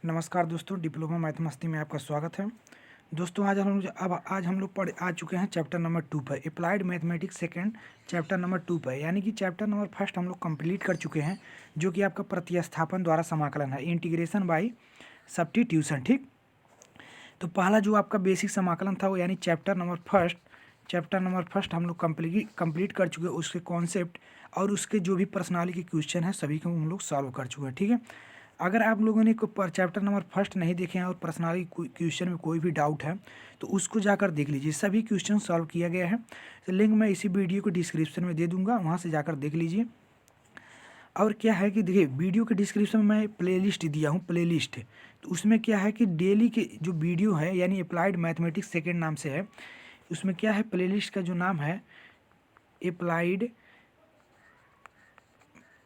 नमस्कार दोस्तों, diploma mathematics में आपका स्वागत है। दोस्तों आज हम लोग पढ़ आ चुके हैं चैप्टर नंबर 2 पर, applied mathematics second chapter number 2 पर, यानी कि चैप्टर नंबर फर्स्ट हम लोग कंप्लीट कर चुके हैं, जो कि आपका प्रतिस्थापन द्वारा समाकलन है, इंटीग्रेशन बाय सब्स्टिट्यूशन। ठीक, तो पहला जो आपका बेसिक समाकलन था वो यानी चैप्टर नंबर फर्स्ट हम लोग कंप्लीट कर चुके हैं। उसके कॉन्सेप्ट और उसके जो भी पर्सनालिटी के क्वेश्चन है सभी को हम लोग सॉल्व कर चुके हैं। ठीक है, अगर आप लोगों ने चैप्टर नंबर फर्स्ट नहीं देखे हैं और पर्सनालिटी क्वेश्चन में कोई भी डाउट है तो उसको जाकर देख लीजिए, सभी क्वेश्चन सॉल्व किया गया है। तो लिंक मैं इसी वीडियो को डिस्क्रिप्शन में दे दूंगा, वहाँ से जाकर देख लीजिए। और क्या है कि देखिए, वीडियो के डिस्क्रिप्शन में मैं प्लेलिस्ट दिया हूँ, प्लेलिस्ट। तो उसमें क्या है कि डेली के जो वीडियो है यानी अप्लाइड मैथमेटिक्स सेकेंड नाम से है, उसमें क्या है प्लेलिस्ट का जो नाम है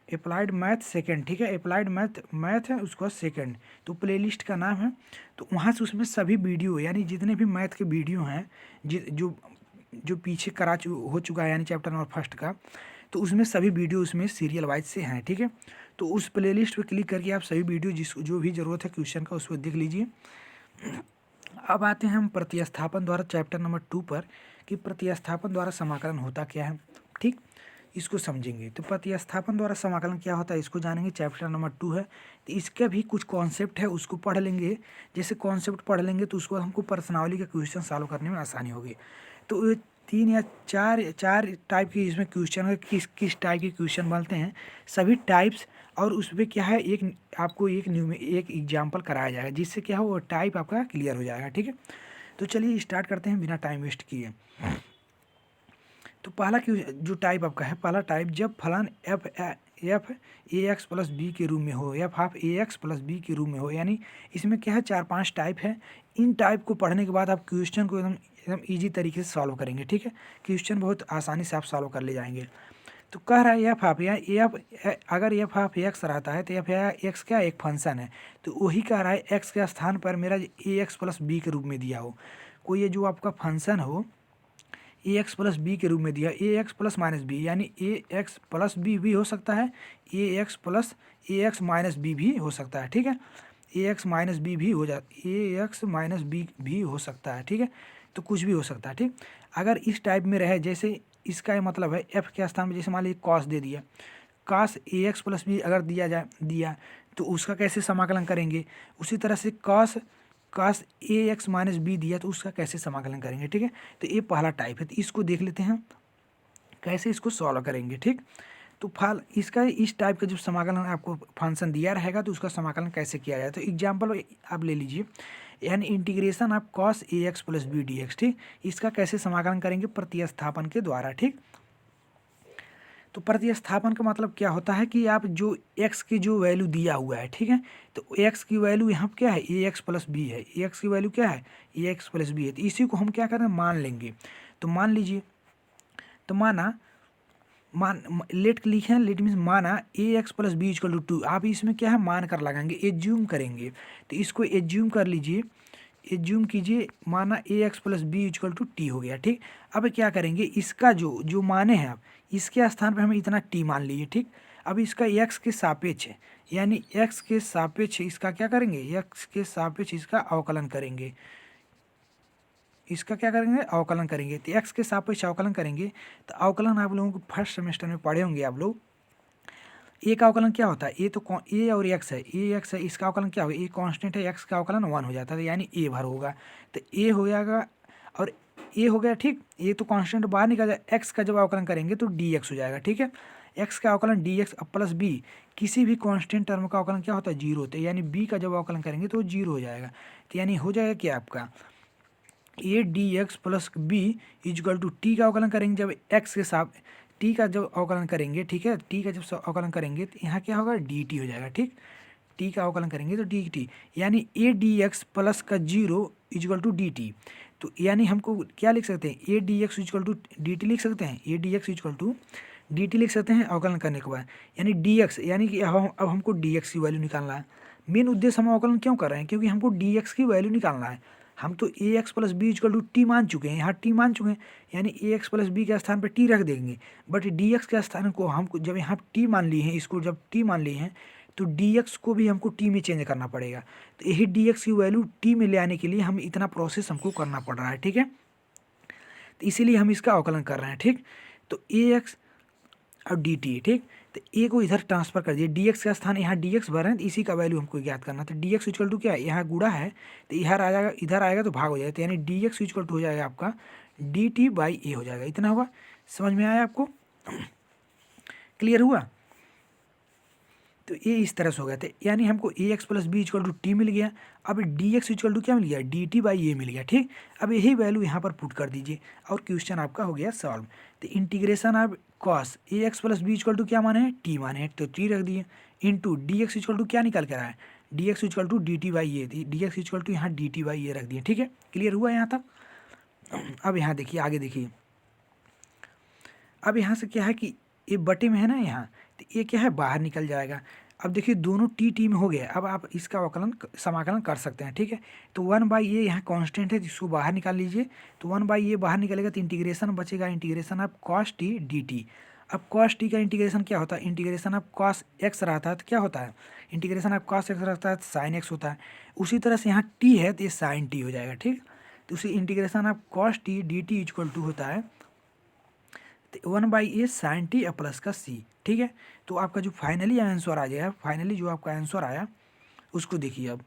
अप्लाइड मैथ सेकेंड। ठीक है, अप्लाइड मैथ है उसका सेकेंड, तो प्लेलिस्ट का नाम है। तो वहाँ से उसमें सभी वीडियो यानी जितने भी मैथ के वीडियो हैं जो जो पीछे हो चुका है यानी चैप्टर नंबर फर्स्ट का, तो उसमें सभी वीडियो उसमें सीरियल वाइज से हैं। ठीक है, तो उस प्लेलिस्ट पे क्लिक करके आप सभी वीडियो जो भी ज़रूरत है क्वेश्चन का उसको देख लीजिए। अब आते हैं हम प्रतिस्थापन द्वारा चैप्टर नंबर 2 पर, कि प्रतिस्थापन द्वारा समाकलन होता क्या है। ठीक, इसको समझेंगे। तो प्रतिस्थापन द्वारा समाकलन क्या होता है इसको जानेंगे, चैप्टर नंबर 2 है। तो इसका भी कुछ कॉन्सेप्ट है उसको पढ़ लेंगे। जैसे कॉन्सेप्ट पढ़ लेंगे तो उसको हमको पर्सनावली का क्वेश्चन सॉल्व करने में आसानी होगी। तो ये 3 या 4 टाइप के इसमें क्वेश्चन है, किस टाइप के क्वेश्चन बनते हैं सभी टाइप्स, और उस पर क्या है आपको एक एग्जाम्पल कराया जाएगा, जिससे क्या हो वो टाइप आपका क्लियर हो जाएगा। ठीक है, तो चलिए स्टार्ट करते हैं बिना टाइम वेस्ट किए। तो पहला जो टाइप आपका है, पहला टाइप जब फलन F A x plus B के रूप में हो, F of A x plus B के रूप में हो, यानी इसमें क्या है 4-5 टाइप है। इन टाइप को पढ़ने के बाद आप क्वेश्चन को एकदम ईजी तरीके से सॉल्व करेंगे। ठीक है, क्वेश्चन बहुत आसानी से आप सॉल्व कर ले जाएंगे। तो कह रहा है एफ हाफ या अगर एफ हाफ एक्स रहता है तो एफ एक्स क्या एक फंक्शन है, तो वही कह रहा है एक्स के स्थान पर मेरा ए एक्स प्लस बी के रूप में दिया हो, कोई ये जो आपका फंक्शन हो ए एक्स प्लस बी के रूप में दिया, ए एक्स प्लस माइनस बी, यानी ए एक्स प्लस बी भी हो सकता है, ए एक्स माइनस बी भी हो सकता है। ठीक है, ए एक्स माइनस बी भी ए एक्स माइनस बी भी हो सकता है। ठीक है, तो कुछ भी हो सकता है। ठीक, अगर इस टाइप में रहे, जैसे इसका ये मतलब है एफ के स्थान में जैसे मान लीजिए कॉस दे दिया, cos A x plus B अगर दिया तो उसका कैसे समाकलन करेंगे। उसी तरह से cos A x minus B दिया तो उसका कैसे समाकलन करेंगे। ठीक है, तो ये पहला टाइप है, तो इसको देख लेते हैं कैसे इसको सॉल्व करेंगे। ठीक, तो इसका इस टाइप का जब समाकलन आपको फंक्शन दिया रहेगा तो उसका समाकलन कैसे किया जाए। तो एग्जाम्पल आप ले लीजिए, यानी integration of cos A x plus B D X. ठीक, इसका कैसे समाकलन करेंगे प्रतिस्थापन के द्वारा। ठीक, तो प्रतिस्थापन का मतलब क्या होता है कि आप जो x की जो वैल्यू दिया हुआ है, ठीक है, तो x की वैल्यू यहाँ क्या है ए एक्स प्लस बी है, x की वैल्यू क्या है ए एक्स प्लस बी है, तो इसी को हम क्या करें मान लेंगे। तो मान लीजिए, तो लेट मीन्स माना A x plus B equal to 2, आप इसमें क्या है मान कर लगाएंगे, एज्यूम करेंगे। तो इसको एज्यूम कर लीजिए, एज्यूम कीजिए, माना A x plus B equal to T हो गया। ठीक, अब क्या करेंगे, इसका जो माने हैं आप इसके स्थान पर हमें इतना टी मान लीजिए। ठीक, अब इसका एक्स के सापेक्ष है, यानी एक्स के सापेक्ष इसका क्या करेंगे, एक्स के सापेक्ष इसका अवकलन करेंगे। इसका क्या करेंगे अवकलन करेंगे, तो एक्स के सापेक्ष अवकलन करेंगे। तो अवकलन आप लोगों को फर्स्ट सेमेस्टर में पढ़े होंगे आप लोग। ए का अवकलन क्या होता है, ए तो ए और एक्स है, ए एक्स है, इसका अवकलन क्या होगा, ए कांस्टेंट है, एक्स का अवकलन 1 हो जाता है, यानी ए भर होगा, तो ए हो जाएगा और ए हो गया। ठीक, ए तो कांस्टेंट बाहर निकल जाए, एक्स का जब अवकलन करेंगे तो डी एक्स हो जाएगा। ठीक है, एक्स का अवकलन डी एक्स प्लस बी, किसी भी कांस्टेंट टर्म का अवकलन क्या होता है जीरो होता है, यानी बी का जब अवकलन करेंगे तो जीरो हो जाएगा। तो यानी हो जाएगा क्या आपका A D X plus B equal to T का अवकलन करेंगे जब एक्स के साथ टी का जब अवकलन करेंगे। ठीक है, टी का जब अवकलन करेंगे तो यहाँ क्या होगा डी टी हो जाएगा। ठीक, टी का अवकलन करेंगे तो डी टी, यानी ए डी एक्स प्लस का zero equal to D T. तो यानी हमको क्या लिख सकते हैं, A D X equal to D T लिख सकते हैं, A D X equal to D T लिख सकते हैं अवकलन करने के बाद, यानी डी एक्स, यानी कि अब हमको डी एक्स की वैल्यू निकालना है। मेन उद्देश्य हम अवकलन क्यों कर रहे हैं, क्योंकि हमको डी एक्स की वैल्यू निकालना है। हम तो A x plus B equal to T मान चुके हैं, यहाँ टी मान चुके हैं, यानी ए एक्स प्लस बी के स्थान पर टी रख देंगे। बट डी एक्स के स्थान को हम जब यहाँ टी मान लिए हैं, इसको जब टी मान लिए हैं तो dx को भी हमको t में चेंज करना पड़ेगा। तो यही dx की वैल्यू t में ले आने के लिए हम इतना प्रोसेस हमको करना पड़ रहा है, ठीक है। तो इसीलिए हम इसका अवकलन कर रहे हैं, ठीक। तो ax और dt, ठीक। तो a को इधर ट्रांसफर कर दिए, dx का स्थान यहाँ dx भर है, तो इसी का वैल्यू हमको ज्ञात करना। तो dx इक्वल टू क्या है, यहाँ गुणा है तो इधर आ जाएगा, इधर आएगा तो भाग हो जाएगा, तो यानी dx इक्वल टू हो जाएगा आपका dt बाई a हो जाएगा। इतना होगा, समझ में आया आपको, क्लियर हुआ। तो ये इस तरह से हो गया था, यानी हमको A x plus B equal to T मिल गया। अब डी एक्स इक्वल टू क्या मिल गया, डी टी बाई ए मिल गया, ठीक। अब यही वैल्यू यहाँ पर पुट कर दीजिए और क्वेश्चन आपका हो गया सॉल्व। तो integration of cos A x plus B equal to क्या माने हैं, टी माने हैं, तो टी रख दिए, into D X equal to क्या निकल कर रहा है, D X equal to D T by A, D X equal to यहाँ डी टी बाई ए रख दिए, ठीक है। क्लियर हुआ यहाँ तक। अब यहाँ देखिए, आगे देखिए, अब यहाँ से क्या है कि ये बटे में है ना यहाँ, तो ये क्या है बाहर निकल जाएगा। अब देखिए दोनों टी में हो गया, अब आप इसका अवकलन समाकलन कर सकते हैं, ठीक है। तो 1/a यहाँ कांस्टेंट है, जिसको बाहर निकाल लीजिए। तो 1/a बाहर निकलेगा तो इंटीग्रेशन बचेगा, integration of cos T D T. अब कॉस टी का इंटीग्रेशन क्या होता है, इंटीग्रेशन ऑफ कॉस एक्स रहता है तो क्या होता है, इंटीग्रेशन ऑफ कॉस एक्स रहता है तो साइन एक्स होता है। उसी तरह से यहाँ टी है तो ये साइन टी हो जाएगा, ठीक। तो उसी integration of cos T D T equal to होता है 1/a साइन टी प्लस का सी, ठीक है। तो आपका जो फाइनली आंसर आ जाएगा, फाइनली जो आपका आंसर आया उसको देखिए अब।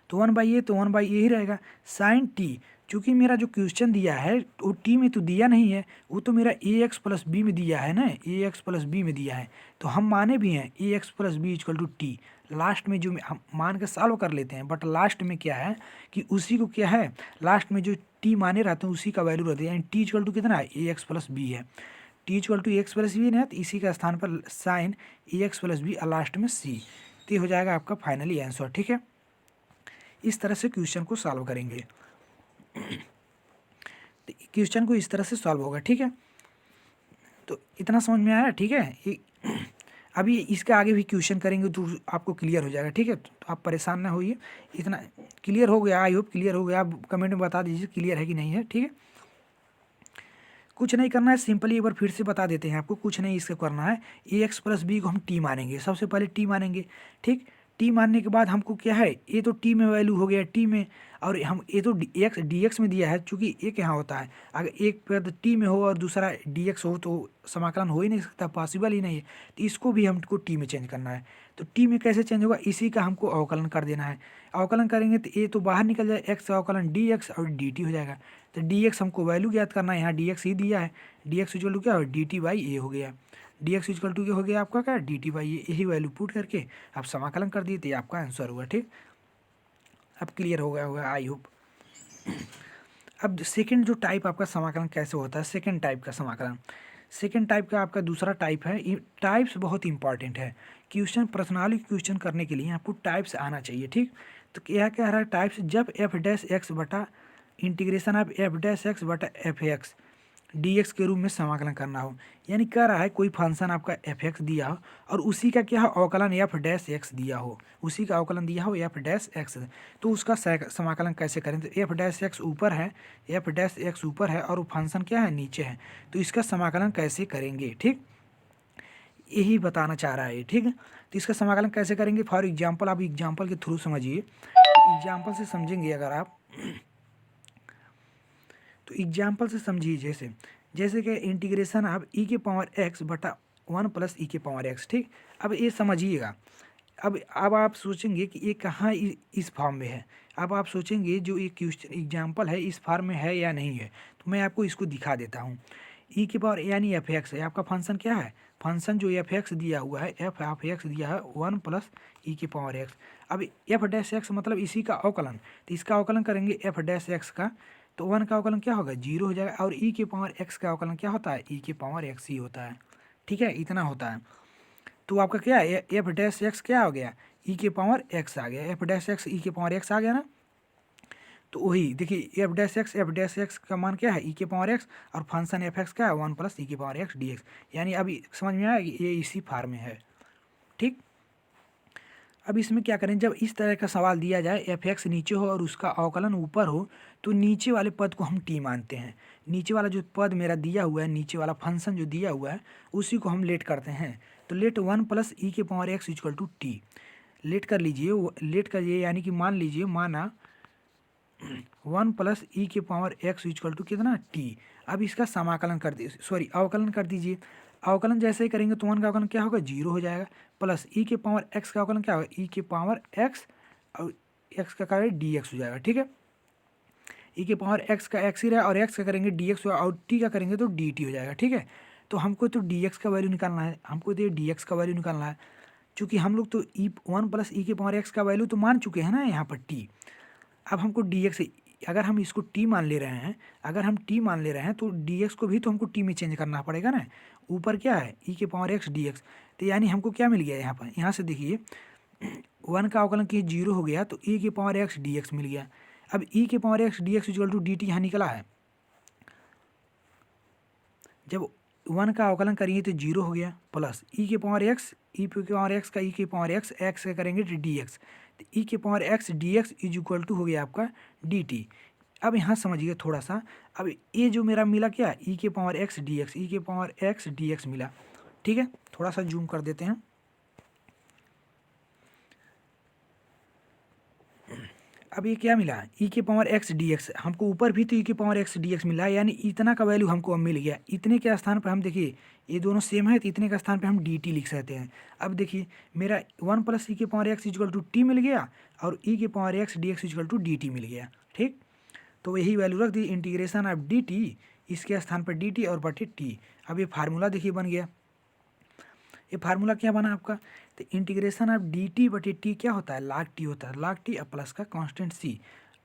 तो 1/a तो 1/a ही रहेगा, साइन टी, चूँकि मेरा जो क्वेश्चन दिया है वो टी में तो दिया नहीं है, वो तो मेरा ए एक्स प्लस बी में दिया है ना, ए एक्स प्लस बी में दिया है। तो हम माने भी हैं A x plus B equal to T, last में जो हम मान के सॉल्व कर लेते हैं, बट लास्ट में क्या है कि उसी को क्या है, लास्ट में जो टी माने रहते हैं उसी का वैल्यू रहता है, यानी टी इक्वल टू कितना है, ए एक्स प्लस बी है। T equal to A x plus B है, तो इसी का स्थान पर sine A x plus B और लास्ट में सी, तो ये हो जाएगा आपका फाइनली आंसर, ठीक है। इस तरह से क्वेश्चन को सॉल्व करेंगे, तो क्वेश्चन को इस तरह से सॉल्व होगा, ठीक है। तो इतना समझ में आया, ठीक है। अभी इसके आगे भी क्वेश्चन करेंगे तो आपको क्लियर हो जाएगा, ठीक है। तो आप परेशान ना होइए, इतना क्लियर हो गया, आई होप क्लियर हो गया। आप कमेंट में बता दीजिए क्लियर है कि नहीं है, ठीक है। कुछ नहीं करना है, सिंपली एक बार फिर से बता देते हैं आपको, कुछ नहीं इसका करना है। ए एक्स प्लस बी को हम टी मानेंगे, सबसे पहले टी मानेंगे, ठीक। टी मानने के बाद हमको क्या है, ये तो टी में वैल्यू हो गया टी में, और हम ये तो डी एक्स में दिया है, चूँकि एक यहाँ होता है, अगर एक पद टी में हो और दूसरा डी एक्स हो तो समाकलन हो ही नहीं सकता, पॉसिबल ही नहीं है। तो इसको भी हमको टी में चेंज करना है। तो टी में कैसे चेंज होगा, इसी का हमको अवकलन कर देना है। अवकलन करेंगे तो ये तो बाहर निकल जाए, एक्स का अवकलन डी एक्स और डी टी हो जाएगा। तो डी एक्स हमको वैल्यू ज्ञात करना है, यहाँ डी एक्स ही दिया है, डी एक्स इक्वल टू क्या हो, डी टी बाई ए हो गया, डी एक्स इक्वल टू क्या हो गया आपका, क्या डी टी बाई ए, यही वैल्यू पुट करके आप समाकलन कर दिए तो ये आपका आंसर हुआ, ठीक। अब क्लियर हो गया होगा, आई होप। अब सेकंड जो टाइप आपका समाकलन कैसे होता है, सेकंड टाइप का समाकलन, सेकंड टाइप का आपका दूसरा टाइप है। ये टाइप्स बहुत इंपॉर्टेंट है, क्वेश्चन पर्सनाली क्वेश्चन करने के लिए आपको टाइप्स आना चाहिए, ठीक। तो क्या कह रहा है टाइप्स, जब एफ डैश एक्स बटा integration of F dash x बटा एफ एक्स डी एक्स के रूप में समाकलन करना हो, यानी कह रहा है कोई फंक्शन आपका एफ एक्स दिया हो और उसी का क्या हो अवकलन एफ डैश एक्स दिया हो, उसी का अवकलन दिया हो एफ डैश एक्स, तो उसका समाकलन कैसे करें। तो एफ डैश एक्स ऊपर है, एफ डैश एक्स ऊपर है और वो फंक्शन क्या है नीचे है, तो इसका समाकलन कैसे करेंगे, ठीक, यही बताना चाह रहा है, ठीक है। तो इसका समाकलन कैसे करेंगे, फॉर एग्जाम्पल आप एग्जाम्पल के थ्रू समझिए, एग्जाम्पल से समझेंगे अगर आप, तो एग्जाम्पल से समझिए, जैसे कि इंटीग्रेशन आप ई के पावर एक्स बटा 1 प्लस ई के पावर एक्स, ठीक। अब ये समझिएगा, अब आप सोचेंगे कि ये कहाँ इस फॉर्म में है, अब आप सोचेंगे जो ये क्वेश्चन एग्जाम्पल है इस फॉर्म में है या नहीं है, तो मैं आपको इसको दिखा देता हूँ। ई के पावर यानी एफ एक्स है, आपका फंक्शन क्या है, फंक्शन जो एफ एक्स दिया हुआ है, एफ ऑफ एक्स दिया है 1 प्लस ई के पावर एक्स। अब एफ डैश एक्स मतलब इसी का अवकलन, तो इसका अवकलन करेंगे एफ डैश एक्स का, तो 1 का अवकलन क्या होगा 0 हो जाएगा, और ई के पावर एक्स का अवकलन क्या होता है, ई के पावर एक्स ही होता है, ठीक है, इतना होता है। तो आपका क्या है एफ डैश एक्स क्या हो गया, ई के पावर एक्स आ गया, एफ डैश एक्स ई के पावर एक्स आ गया ना। तो वही देखिए एफ डैश एक्स का मान क्या है, ई के पावर एक्स, और फंक्शन एफ एक्स क्या है 1 प्लस ई के पावर एक्स डी एक्स, यानी अभी समझ में आया कि ये इसी फार्म में है, ठीक। अब इसमें क्या करें, जब इस तरह का सवाल दिया जाए एफ एक्स नीचे हो और उसका अवकलन ऊपर हो, तो नीचे वाले पद को हम टी मानते हैं, नीचे वाला जो पद मेरा दिया हुआ है, नीचे वाला फंक्शन जो दिया हुआ है उसी को हम लेट करते हैं। तो लेट 1 प्लस ई के power X equal to T. Let कर लीजिए, लेट करिए, यानी कि मान लीजिए, माना 1 प्लस ई के पावर एक्स इक्वल टू कितना टी। अब इसका समाकलन कर दीजिए, सॉरी अवकलन कर दीजिए। अवकलन जैसे ही करेंगे तो 1 का अवकलन क्या होगा, 0 हो जाएगा, प्लस ई के पावर एक्स का अवकलन क्या होगा, ई के पावर एक्स और एक्स का कार्य डी एक्स हो जाएगा। ठीक है, ई के पावर एक्स का एक्स ही रहा और एक्स का करेंगे डी एक्स और टी का करेंगे तो डी टी हो जाएगा। ठीक है, तो हमको तो डी एक्स का वैल्यू निकालना है, हमको तो डी एक्स का वैल्यू निकालना है, चूँकि हम लोग तो ई 1 प्लस ई के पावर एक्स का वैल्यू तो मान चुके हैं ना यहाँ पर टी। अब हमको डी एक्स, अगर हम इसको टी मान ले रहे हैं, अगर हम टी मान ले रहे हैं तो डी एक्स को भी तो हमको टी में चेंज करना पड़ेगा ना। ऊपर क्या है, ई के पावर एक्स डी एक्स, तो यानी हमको क्या मिल गया यहाँ पर, यहाँ से देखिए 1 का अवकलन की 0 हो गया तो ई के पावर एक्स डी एक्स मिल गया। अब ई के power X D X equal to D T यहाँ निकला है, जब 1 का अवकलन करेंगे तो 0 हो गया, प्लस ई के पावर एक्स, ई के पावर एक्स का ई के पावर एक्स, एक्स का करेंगे तो डी एक्स, तो ई के power X D X is equal to हो गया आपका डी टी। अब यहाँ समझिए थोड़ा सा, अब ये जो मेरा मिला क्या, ई के पावर एक्स डी एक्स, ई के पावर एक्स डी एक्स मिला। ठीक है, थोड़ा सा जूम कर देते हैं। अब ये क्या मिला, ई के पावर एक्स डी एक्स, हमको ऊपर भी तो ई के पावर एक्स डी एक्स मिला है, यानी इतना का वैल्यू हमको अब मिल गया। इतने के स्थान पर हम देखिए ये दोनों सेम है तो इतने का स्थान पे हम डी टी लिख सकते हैं। अब देखिए मेरा 1 प्लस ई के power X equal to T मिल गया और ई के power X D X equal to D T मिल गया। ठीक, तो यही वैल्यू रख दी, इंटीग्रेशन ऑफ डी टी, इसके स्थान पर डी टी और बटे टी। अब ये फार्मूला देखिए बन गया, ये फार्मूला क्या बना आपका, तो इंटीग्रेशन ऑफ डी टी बटे टी क्या होता है, लाग टी होता है, लाग टी और प्लस का कांस्टेंट सी।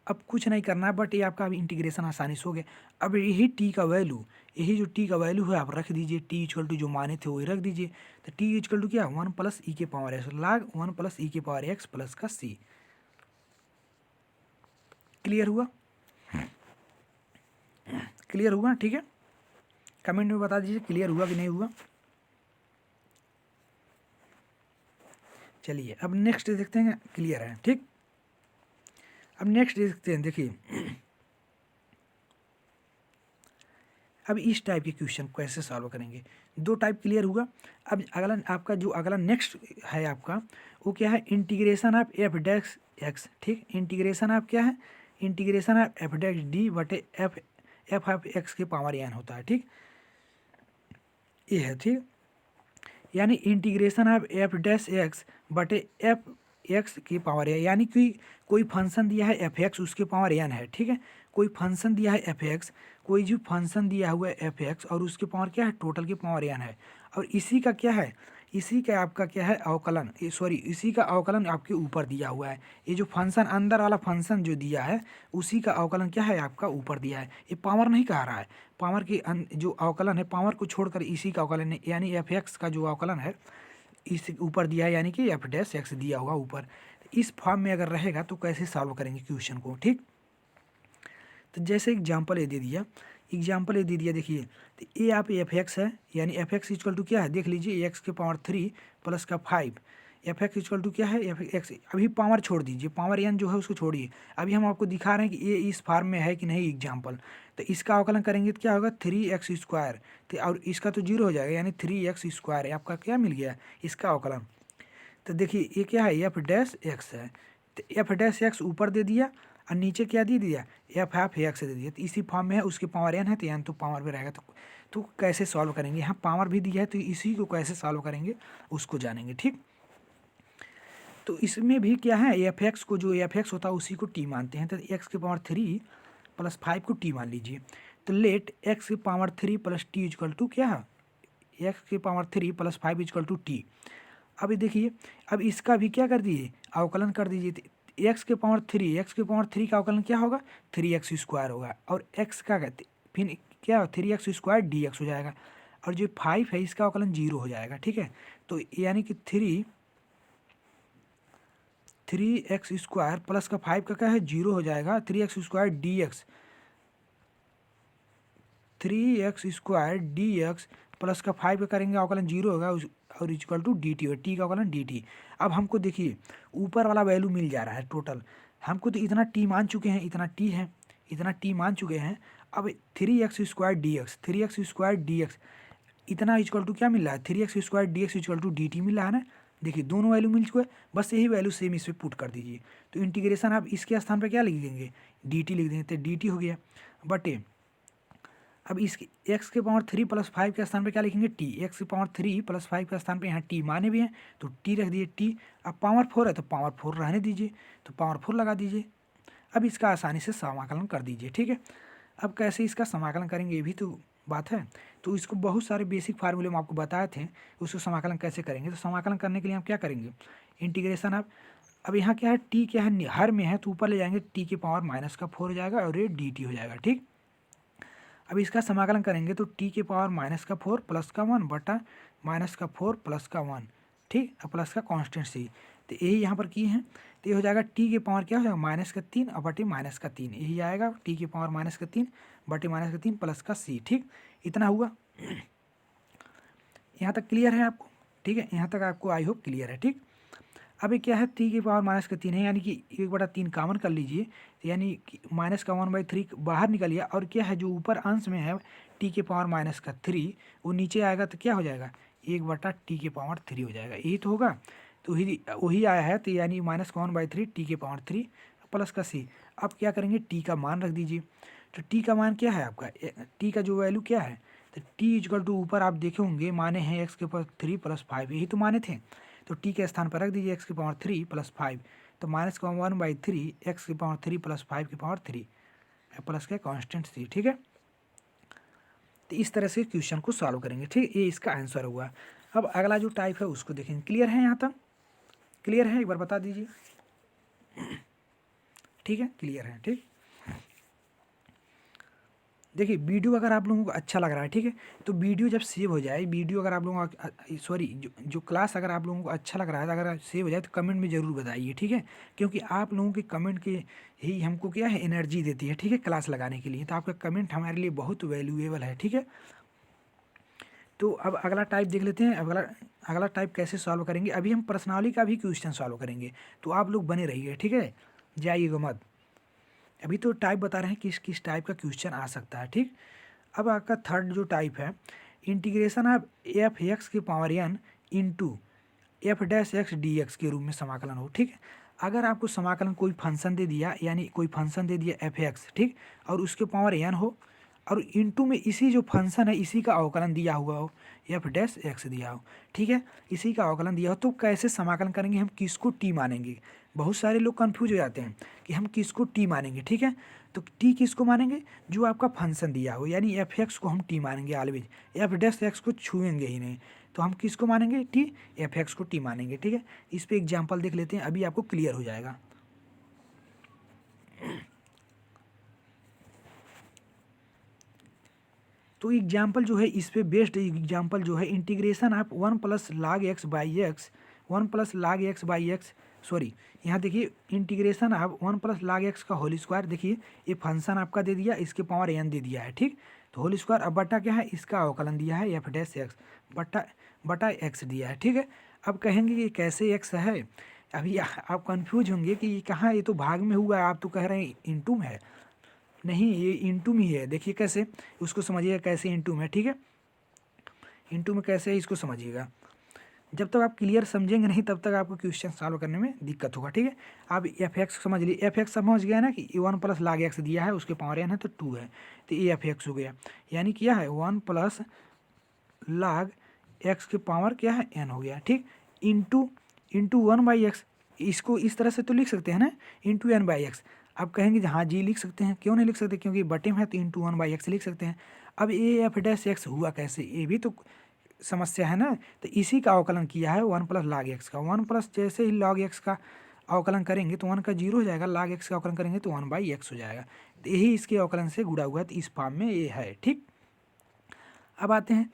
अब कुछ नहीं करना है, बट ये आपका अभी इंटीग्रेशन आसानी से हो गया। अब यही टी का वैल्यू, यही जो टी का वैल्यू है आप रख दीजिए, टी इक्वल टू जो माने थे वही रख दीजिए। तो टी इक्वल टू क्या, 1 प्लस ई के पावर एक्स, लाग 1 प्लस ई के पावर एक्स प्लस का सी। क्लियर हुआ, क्लियर हुआ। ठीक है, कमेंट में बता दीजिए क्लियर हुआ कि नहीं हुआ। चलिए अब नेक्स्ट देखते हैं, क्लियर है। ठीक, अब नेक्स्ट देखते हैं, देखिए अब इस टाइप के क्वेश्चन को कैसे सॉल्व करेंगे। 2 टाइप क्लियर हुआ। अब अगला आपका जो अगला नेक्स्ट है आपका वो क्या है, integration of F dash x. ठीक, इंटीग्रेशन ऑफ क्या है, integration of F dash D बटे एफ एफ ऑफ एक्स के पावर एन होता है। ठीक, ये है। ठीक, यानी integration of F dash x बटे एफ एक्स की पावर है, यानी कि कोई फंक्शन दिया है एफ एक्स, उसके पावर एन है। ठीक है, कोई फंक्शन दिया है एफ एक्स, कोई जो फंक्शन दिया हुआ है एफ एक्स और उसके पावर क्या है, टोटल की पावर एन है। और इसी का क्या है, इसी का आपका क्या है अवकलन, सॉरी इसी का अवकलन आपके ऊपर दिया हुआ है। ये जो फंक्शन अंदर वाला फंक्शन जो दिया है उसी का अवकलन क्या है आपका ऊपर दिया है। ये पावर नहीं कह रहा है, पावर की जो अवकलन है, पावर को छोड़कर इसी का अवकलन है, यानी एफ एक्स का जो अवकलन है इस ऊपर दिया है, यानी कि एफ डैश एक्स दिया होगा ऊपर। इस फॉर्म में अगर रहेगा तो कैसे सॉल्व करेंगे क्वेश्चन को। ठीक, तो जैसे एग्जाम्पल ये दे दिया, एग्जाम्पल ये दे दिया, देखिए तो ये आप एफ एक्स है, यानी एफ एक्स इक्वल टू क्या है, देख लीजिए एक्स के पावर 3 प्लस का 5, एफ एक्स इक्वल टू क्या है, एफ एक्स, अभी पावर छोड़ दीजिए, पावर एन जो है उसको छोड़िए। अभी हम आपको दिखा रहे हैं कि ये इस फॉर्म में है कि नहीं एग्जाम्पल। तो इसका अवकलन करेंगे तो क्या होगा, 3x स्क्वायर, तो और इसका तो 0 हो जाएगा, यानी 3x स्क्वायर आपका क्या मिल गया इसका अवकलन। तो देखिए ये क्या है, एफ डैश एक्स है, तो एफ डैश एक्स ऊपर दे दिया और नीचे क्या दे दिया, एफ हाफ एक्स दे दिया। तो इसी फॉर्म में है, उसके पावर एन है तो एन तो पावर भी रहेगा। तो कैसे सॉल्व करेंगे, यहाँ पावर भी दिया है तो इसी को कैसे सॉल्व करेंगे उसको जानेंगे। ठीक, तो इसमें भी क्या है, एफ एक्स को जो एफ एक्स होता है उसी को टी मानते हैं। तो एक्स के पावर 3 प्लस 5 को टी मान लीजिए। तो लेट एक्स के power 3 plus T equal to क्या है, एक्स के power 3 plus 5 equal to T. अब देखिए, अब इसका भी क्या कर दिए, अवकलन कर दीजिए। एक्स के पावर 3, एक्स के पावर 3 का अवकलन क्या होगा, 3x स्क्वायर होगा, और एक्स का फिर क्या 3x स्क्वायर डी एक्स हो जाएगा, और जो 5 है इसका अवकलन 0 हो जाएगा। ठीक है, तो यानी कि 3x स्क्वायर प्लस का 5 का क्या है 0 हो जाएगा, 3x square D X, 3x square D X plus का 5 का करेंगे अवकलन 0 होगा और equal to D T, T का अवकलन डी टी। अब हमको देखिए ऊपर वाला वैल्यू मिल जा रहा है टोटल, हमको तो इतना टी मान चुके हैं, इतना टी है, इतना टी मान चुके हैं। अब 3x square D X, 3x square D X, इतना इक्वल टू क्या मिल रहा है 3x² dx equal to dt मिल रहा है ना। देखिए दोनों वैल्यू मिल चुके हैं, बस यही वैल्यू सेम इस पर पुट कर दीजिए। तो इंटीग्रेशन आप इसके स्थान पर क्या लिख देंगे dt लिख देंगे, तो dt हो गया बटे अब इसके x के पावर 3 + 5 के स्थान पे क्या लिखेंगे t, x के पावर 3 + 5 के स्थान पे यहाँ t माने भी हैं तो t रख दिए t। अब पावर 4 है तो पावर 4 रहने दीजिए, तो पावर 4 लगा दीजिए। अब इसका आसानी से समाकलन कर दीजिए, ठीक है। अब कैसे इसका समाकलन करेंगे ये भी तो बात है। तो इसको बहुत सारे बेसिक फार्मूले हम आपको बताए थे, उसको समाकलन कैसे करेंगे। तो समाकलन करने के लिए हम क्या करेंगे, इंटीग्रेशन अब यहाँ क्या है t क्या है हर में है तो ऊपर ले जाएंगे t के पावर -4 हो जाएगा और ये dt हो जाएगा, ठीक। अब इसका समाकलन करेंगे तो t के पावर -4 + 1 बटा -4 + 1, ठीक। अब प्लस का कांस्टेंट सी, तो यही यहाँ पर किए हैं। तो ये हो जाएगा t के पावर क्या हो जाएगा -3 और बटे -3, यही आएगा t के पावर -3 बटे -3 प्लस का c, ठीक। इतना हुआ। यहाँ तक क्लियर है आपको, ठीक है। यहाँ तक आपको आई होप क्लियर है, ठीक। अब ये क्या है t के पावर -3 है, यानी कि 1/3 कॉमन कर लीजिए, यानी कि -1/3 बाहर निकल गया। और क्या है जो ऊपर अंश में है t के पावर -3 वो नीचे आएगा तो क्या हो जाएगा 1/t के पावर 3 हो जाएगा, यही तो होगा। तो वही आया है, तो यानी -1/3 t के पावर 3 प्लस का c। अब क्या करेंगे t का मान रख दीजिए। तो t का मान क्या है आपका, t का जो वैल्यू क्या है, तो t इक्वल टू ऊपर आप देखे होंगे माने हैं x के पावर 3 + 5, यही तो माने थे। तो t के स्थान पर रख दीजिए x के पावर 3 + 5, तो -1/3 x के पावर 3 + 5 के पावर 3 प्लस का कांस्टेंट c, ठीक है। तो इस तरह से क्वेश्चन को सॉल्व करेंगे, ठीक। ये इसका आंसर हुआ। अब अगला जो टाइप है उसको देखेंगे। क्लियर है यहाँ तक, क्लियर है एक बार बता दीजिए, ठीक है क्लियर है, ठीक। देखिए वीडियो अगर आप लोगों को अच्छा लग रहा है, ठीक है, तो वीडियो जब सेव हो जाए, वीडियो अगर आप लोगों को सॉरी जो क्लास अगर आप लोगों को अच्छा लग रहा है, अगर सेव हो जाए तो कमेंट में ज़रूर बताइए, ठीक है। क्योंकि आप लोगों के कमेंट के ही हमको क्या है एनर्जी देती है, ठीक है, क्लास लगाने के लिए। तो आपका कमेंट हमारे लिए बहुत वैल्यूएबल है, ठीक है। तो अब अगला टाइप देख लेते हैं। अगला टाइप कैसे सॉल्व करेंगे। अभी हम पर्सनाली का भी क्वेश्चन सॉल्व करेंगे, तो आप लोग बने रहिए, ठीक है, जाइएगा मत। अभी तो टाइप बता रहे हैं किस किस टाइप का क्वेश्चन आ सकता है, ठीक। अब आपका थर्ड जो टाइप है, इंटीग्रेशन ऑफ f(x) के power n into f'(x) dx के रूप में समाकलन हो, ठीक है। अगर आपको समाकलन कोई फंक्शन दे दिया, यानी कोई फंक्शन दे दिया f(x), ठीक, और उसके पावर n हो और इंटू में इसी जो फंक्शन है इसी का अवकलन दिया हुआ हो, f'(x) दिया हो, ठीक है, इसी का अवकलन दिया हो, तो कैसे समाकलन करेंगे, हम किसको t मानेंगे। बहुत सारे लोग कंफ्यूज हो जाते हैं कि हम किसको t मानेंगे, ठीक है। तो t किसको मानेंगे, जो आपका फंक्शन दिया हो, यानी f(x) को हम t मानेंगे ऑलवेज, f'(x) को छुएंगे ही नहीं। तो हम किसको मानेंगे t, f(x) को t मानेंगे, ठीक है। इस पे एग्जाम्पल देख लेते हैं, अभी आपको क्लियर हो जाएगा। तो एग्जाम्पल जो है इस पे बेस्ड एग्जाम्पल जो है integration of 1 + log x by x, 1 + log x by x, sorry यहाँ देखिए इंटीग्रेशन ऑफ 1 + log x का होल स्क्वायर। देखिए ये फंक्शन आपका दे दिया, इसके पावर n दे दिया है, ठीक। तो होल स्क्वायर अब बटा क्या है, इसका अवकलन दिया है f'(x) बटा x दिया है, ठीक है। अब कहेंगे कि कैसे x है, अभी आप कंफ्यूज होंगे कि ये कहाँ, ये तो भाग में हुआ है, आप तो कह रहे हैं इंटू में है। नहीं, ये इंटू में ही है, देखिए कैसे, उसको समझिएगा कैसे इंटू में है, ठीक है। इंटू में कैसे है इसको समझिएगा। जब तक आप क्लियर समझेंगे नहीं तब तक आपको क्वेश्चन सॉल्व करने में दिक्कत होगा, ठीक है। आप f(x) समझ लिए, f(x) समझ गया ना कि 1 + log x दिया है, उसके पावर n है तो 2 है, तो ये f(x) हो गया। यानी क्या है 1 + log x के पावर क्या है n हो गया, ठीक। इंटू 1/x, इसको इस तरह से तो लिख सकते हैं ना, इंटू n/x। अब कहेंगे हाँ जी लिख सकते हैं, क्यों नहीं लिख सकते, क्योंकि बटे में है तो इंटू 1/x लिख सकते हैं। अब ये f'(x) हुआ कैसे, ये भी तो समस्या है ना। तो इसी का अवकलन किया है 1 + log x का। 1 प्लस जैसे ही log x का अवकलन करेंगे तो 1 का 0 हो जाएगा, log x का अवकलन करेंगे तो 1/x हो जाएगा। तो यही इसके अवकलन से गुड़ा हुआ है, तो इस फॉर्म में ये है, ठीक। अब आते हैं,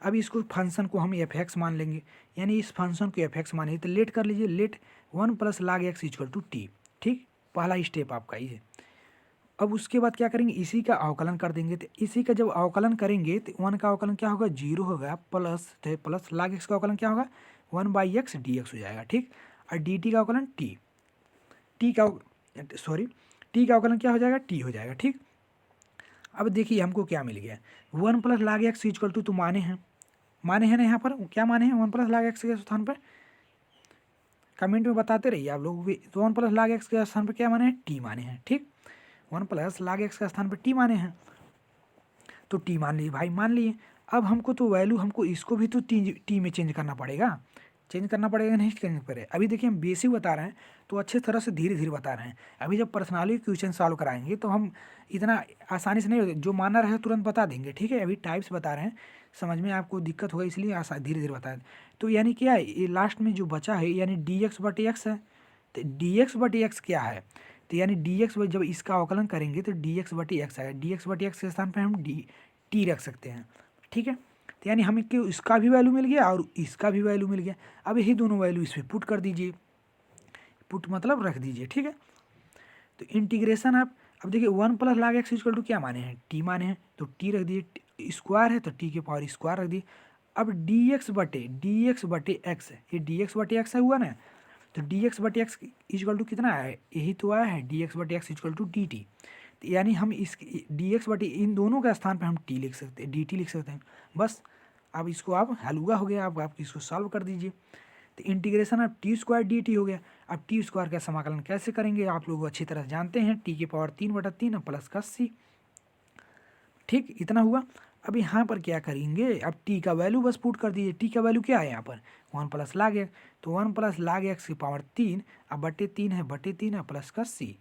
अब इसको फंक्शन को हम f(x) मान लेंगे, यानी इस फंक्शन को f(x) मानेंगे। तो लेट कर लीजिए, लेट 1 + log x = t, ठीक। पहला स्टेप आपका ये है। अब उसके बाद क्या करेंगे, इसी का अवकलन कर देंगे। तो इसी का जब अवकलन करेंगे तो 1 का अवकलन क्या होगा 0 होगा, प्लस log x का अवकलन क्या होगा 1/x dx हो जाएगा, ठीक। और dt का अवकलन t का अवकलन क्या हो जाएगा t हो जाएगा, ठीक। अब देखिए हमको क्या मिल गया, 1 + log x = तो माने हैं, माने हैं ना यहाँ पर, क्या माने हैं 1 प्लस log x के स्थान पर, कमेंट में बताते रहिए आप लोग भी। तो 1 प्लस log x के स्थान पर क्या माने हैं, टी माने हैं, ठीक। 1 प्लस log x के स्थान पर टी माने हैं, तो टी मान लिए भाई, मान लिए। अब हमको तो वैल्यू, हमको इसको भी तो टी में चेंज करना पड़ेगा, चेंज करना पड़ेगा, नहीं चेंज करे। अभी देखिए हम बेसिक बता रहे हैं तो अच्छे तरह से धीरे धीरे बता रहे हैं। अभी जब पर्सनली क्वेश्चन सॉल्व कराएंगे तो हम इतना आसानी से नहीं होगा, जो माना रहे तुरंत बता देंगे, ठीक है। अभी टाइप्स बता रहे हैं, समझ में आपको दिक्कत होगा, इसलिए आसान धीरे धीरे बता दें। तो यानी क्या है, ये लास्ट में जो बचा है यानी डी एक्स बटे एक्स है। तो डी एक्स बटे एक्स क्या है, तो यानी डी एक्स जब इसका अवकलन करेंगे तो डी एक्स बटे एक्स आएगा। डी एक्स बटे एक्स के स्थान पर हम टी रख सकते हैं, ठीक है। तो यानी हमें कि इसका भी वैल्यू मिल गया और इसका भी वैल्यू मिल गया। अब यही दोनों वैल्यू इस पर पुट कर दीजिए, पुट मतलब रख दीजिए, ठीक है। तो इंटीग्रेशन आप, अब देखिए 1 plus log x equal to क्या माने हैं, टी माने हैं, तो टी रख दिए, स्क्वायर है तो टी के पावर स्क्वायर रख दिए। अब डी एक्स बटे एक्स है, ये डी एक्स बटे एक्स है हुआ ना, तो डी एक्स बटे एक्स इक्वल टू कितना है, यही तो आया है, डी एक्स बटे X equal to D T. यानी हम इस डी एक्स बटे इन दोनों के स्थान पर हम टी लिख सकते हैं, डी टी लिख सकते हैं बस। अब इसको आप हलुआ हो गया, आप इसको सॉल्व कर दीजिए। तो इंटीग्रेशन अब टी स्क्वायर डी टी हो गया। अब टी स्क्वायर का समाकलन कैसे करेंगे आप लोग अच्छी तरह जानते हैं, टी के पावर 3/3 प्लस का सी, ठीक, इतना हुआ। अब यहाँ पर क्या करेंगे, अब टी का वैल्यू बस पुट कर दीजिए। टी का वैल्यू क्या है यहाँ पर 1 प्लस log x, तो 1 प्लस log x की पावर 3, अब बटे 3 है, बटे 3 है प्लस का सी।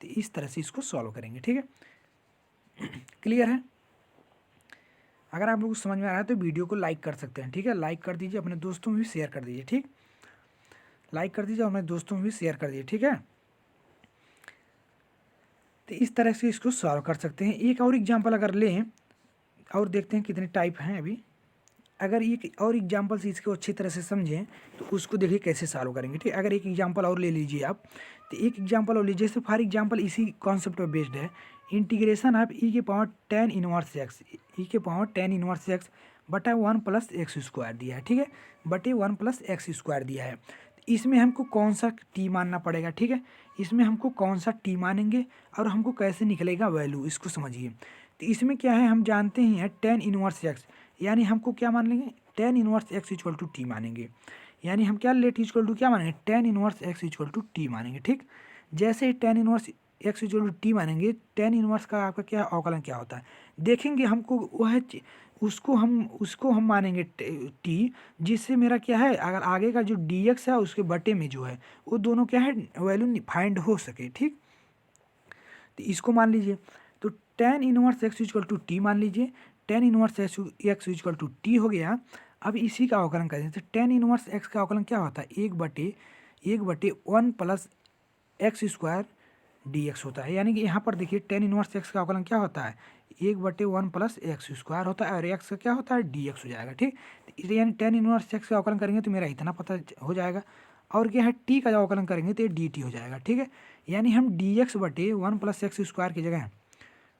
तो इस तरह से इसको सॉल्व करेंगे, ठीक है। क्लियर है। अगर आप लोग को समझ में आ रहा है तो वीडियो को लाइक कर सकते हैं, ठीक है। लाइक कर दीजिए, अपने दोस्तों में भी शेयर कर दीजिए, ठीक। लाइक कर दीजिए और अपने दोस्तों में भी शेयर कर दीजिए, ठीक है। तो इस तरह से इसको सॉल्व कर सकते हैं। एक और एग्जांपल अगर लें और देखते हैं कितने टाइप हैं अभी। अगर एक और एग्जांपल से इसको अच्छी तरह से समझें तो उसको देखिए कैसे सॉल्व करेंगे, ठीक। अगर एक एग्जांपल और ले लीजिए आप, तो एक एग्जांपल और लीजिए, जैसे फॉर एग्जांपल इसी कॉन्सेप्ट पर बेस्ड है। इंटीग्रेशन ऑफ ई के पावर tan इनवर्स एक्स, ई के पावर tan इनवर्स एक्स बटा 1 प्लस एक्स स्क्वायर दिया है, ठीक है, बटे 1 प्लस एक्स स्क्वायर दिया है। इसमें हमको कौन सा टी मानना पड़ेगा, ठीक है। इसमें हमको कौन सा टी मानेंगे और हमको कैसे निकलेगा वैल्यू, इसको समझिए। तो इसमें क्या है, हम जानते ही हैं tan इनवर्स एक्स, यानी हमको क्या मान लेंगे, tan inverse x equal to t मानेंगे। यानी हम क्या लेट इक्वल टू क्या मानेंगे, tan inverse x equal to t मानेंगे, ठीक। जैसे ही tan inverse x equal to t मानेंगे, tan इनवर्स का आपका क्या अवकलन क्या होता है देखेंगे, हमको वह उसको हम मानेंगे टी, जिससे मेरा क्या है, अगर आगे का जो डी एक्स है उसके बटे में जो है वो दोनों क्या है वैल्यू फाइंड हो सके, ठीक। तो इसको मान लीजिए, तो tan inverse x equal to T मान लीजिए, tan inverse x equal to T हो गया। अब इसी का अवकलन करें तो tan इनवर्स एक्स का अवकलन क्या होता है, 1/1 1 plus x square D x होता है। यानी कि यहाँ पर देखिए tan इनवर्स एक्स का अवकलन क्या होता है, 1/1 प्लस एक्स स्क्वायर होता है और एक्स का क्या होता है डी एक्स हो जाएगा, ठीक। तो यानी tan इनवर्स एक्स का अवकलन करेंगे तो मेरा इतना पता हो जाएगा, और क्या है टी का अवकलन करेंगे तो ये डी टी हो जाएगा, ठीक है। यानी हम डी एक्स बटे 1 प्लस एक्स स्क्वायर की जगह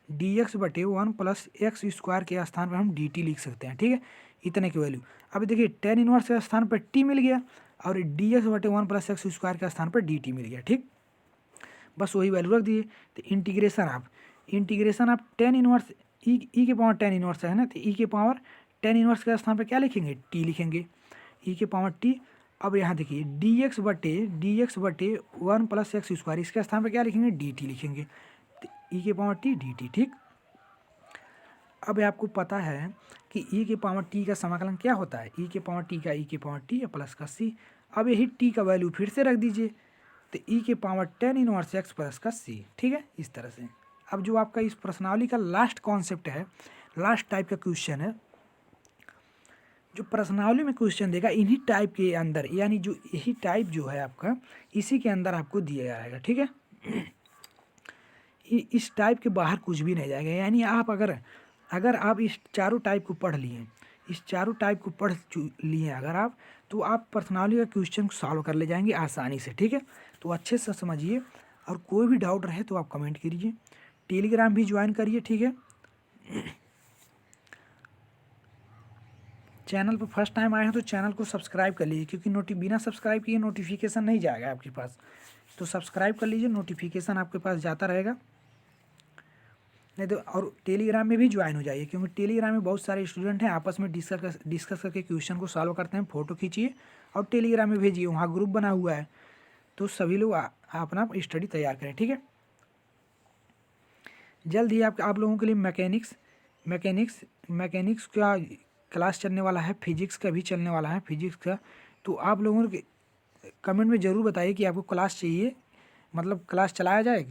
डी एक्स बटे 1 प्लस एक्स स्क्वायर के स्थान पर हम डी टी लिख सकते हैं, ठीक है, इतने की वैल्यू। अब देखिए tan इनवर्स के स्थान पर टी मिल गया और डी एक्स बटे 1 प्लस एक्स स्क्वायर के स्थान पर डी टी मिल गया, ठीक। बस वही वैल्यू रख दिए। तो इंटीग्रेशन आप tan इनवर्स ई के पावर tan इनवर्स है ना, तो ई के पावर tan इनवर्स के स्थान पर क्या लिखेंगे, टी लिखेंगे, ई के पावर टी। अब यहाँ देखिए डी एक्स बटे 1 प्लस एक्स स्क्वायर, इसके स्थान पर क्या लिखेंगे, डी टी लिखेंगे, तो ई के पावर टी डी टी, ठीक। अब आपको पता है कि ई के पावर टी का समाकलन क्या होता है, ई के पावर टी का ई के पावर टी प्लस का सी। अब यही टी का वैल्यू फिर से रख दीजिए, तो ई के power tan inverse x plus का सी, ठीक है, इस तरह से। अब जो आपका इस प्रश्नावली का लास्ट कॉन्सेप्ट है, लास्ट टाइप का क्वेश्चन है, जो प्रश्नावली में क्वेश्चन देगा इन्हीं टाइप के अंदर, यानी जो यही टाइप जो है आपका इसी के अंदर आपको दिया जाएगा, ठीक है। इस टाइप के बाहर कुछ भी नहीं जाएगा। यानी आप अगर आप इस चारों टाइप को पढ़ लिए, इस चारों टाइप को पढ़ लिए अगर आप, तो आप प्रश्नावली का क्वेश्चन को सॉल्व कर ले जाएंगे आसानी से, ठीक है। तो अच्छे से समझिए, और कोई भी डाउट रहे तो आप कमेंट कीजिए, टेलीग्राम भी ज्वाइन करिए, ठीक है। चैनल पर फर्स्ट टाइम आए हैं तो चैनल को सब्सक्राइब कर लीजिए, क्योंकि बिना सब्सक्राइब किए नोटिफिकेशन नहीं जाएगा आपके पास, तो सब्सक्राइब कर लीजिए, नोटिफिकेशन आपके पास जाता रहेगा। नहीं तो और टेलीग्राम में भी ज्वाइन हो जाइए, क्योंकि टेलीग्राम में बहुत सारे स्टूडेंट हैं आपस में डिस्कस करके क्वेश्चन को सॉल्व करते हैं। फ़ोटो खींचिए और टेलीग्राम में भेजिए, वहाँ ग्रुप बना हुआ है, तो सभी लोग अपना स्टडी तैयार करें, ठीक है। जल्द ही आप लोगों के लिए मैकेनिक्स का क्लास चलने वाला है, फिजिक्स का भी चलने वाला है, फिजिक्स का। तो आप लोगों के कमेंट में ज़रूर बताइए कि आपको क्लास चाहिए, मतलब क्लास चलाया जाए,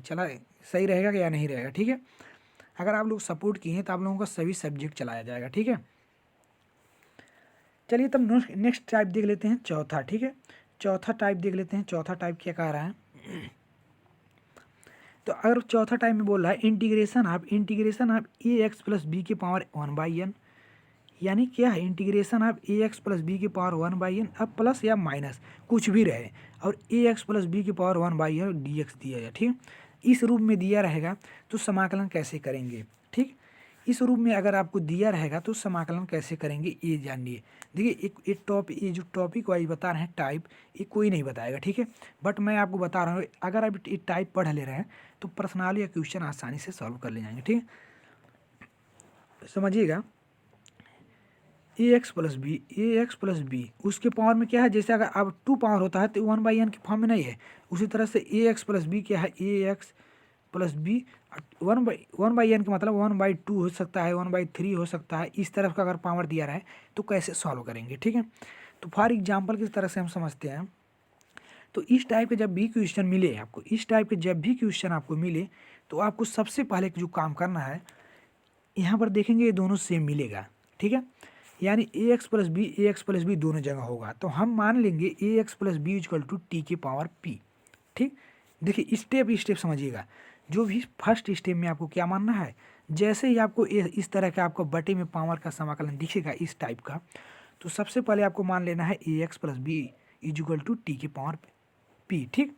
सही रहेगा या नहीं रहेगा, ठीक है। अगर आप लोग सपोर्ट किए हैं तो आप लोगों का सभी सब्जेक्ट चलाया जाएगा, ठीक है। चलिए तब नेक्स्ट टाइप देख लेते हैं, चौथा, ठीक है। चौथा टाइप देख लेते हैं, चौथा टाइप क्या कह रहा है। तो अगर चौथा टाइप में बोल रहा है integration of a x plus B के पावर 1/n, यानी क्या है, integration of a x plus B के पावर 1/n, अब प्लस या माइनस कुछ भी रहे, और ए एक्स प्लस बी के पावर 1/n dx दिया जाए, ठीक। इस रूप में दिया रहेगा तो समाकलन कैसे करेंगे, ठीक। इस रूप में अगर आपको दिया रहेगा तो समाकलन कैसे करेंगे ये जानिए। देखिए ये जो टॉपिक वाइज बता रहे हैं टाइप, ये कोई नहीं बताएगा, ठीक है। बट मैं आपको बता रहा हूँ, अगर आप ये टाइप पढ़ ले रहे हैं तो प्रश्नावली या क्वेश्चन आसानी से सॉल्व कर ले जाएंगे, ठीक है। समझिएगा, ए एक्स प्लस बी उसके पावर में क्या है, जैसे अगर अब 2 पावर होता है तो 1/n के फॉर्म में नहीं है। उसी तरह से ए एक्स प्लस बी क्या है, A x plus B 1/n का मतलब 1/2 हो सकता है, 1/3 हो सकता है। इस तरफ का अगर पावर दिया रहा है तो कैसे सॉल्व करेंगे, ठीक है। तो फॉर एग्जाम्पल किस तरह से हम समझते हैं, तो इस टाइप के जब भी क्वेश्चन मिले आपको, इस टाइप के जब भी क्वेश्चन आपको मिले तो आपको सबसे पहले जो काम करना है, यहाँ पर देखेंगे ये दोनों सेम मिलेगा, ठीक है। यानी ए एक्स प्लस बी दोनों जगह होगा, तो हम मान लेंगे A x plus B equal to T के पावर पी, ठीक। देखिए स्टेप समझिएगा, जो भी फर्स्ट स्टेप में आपको क्या मानना है, जैसे ही आपको इस तरह का आपको बटे में पावर का समाकलन दिखेगा इस टाइप का, तो सबसे पहले आपको मान लेना है A x plus B equal to T के पावर पी, ठीक।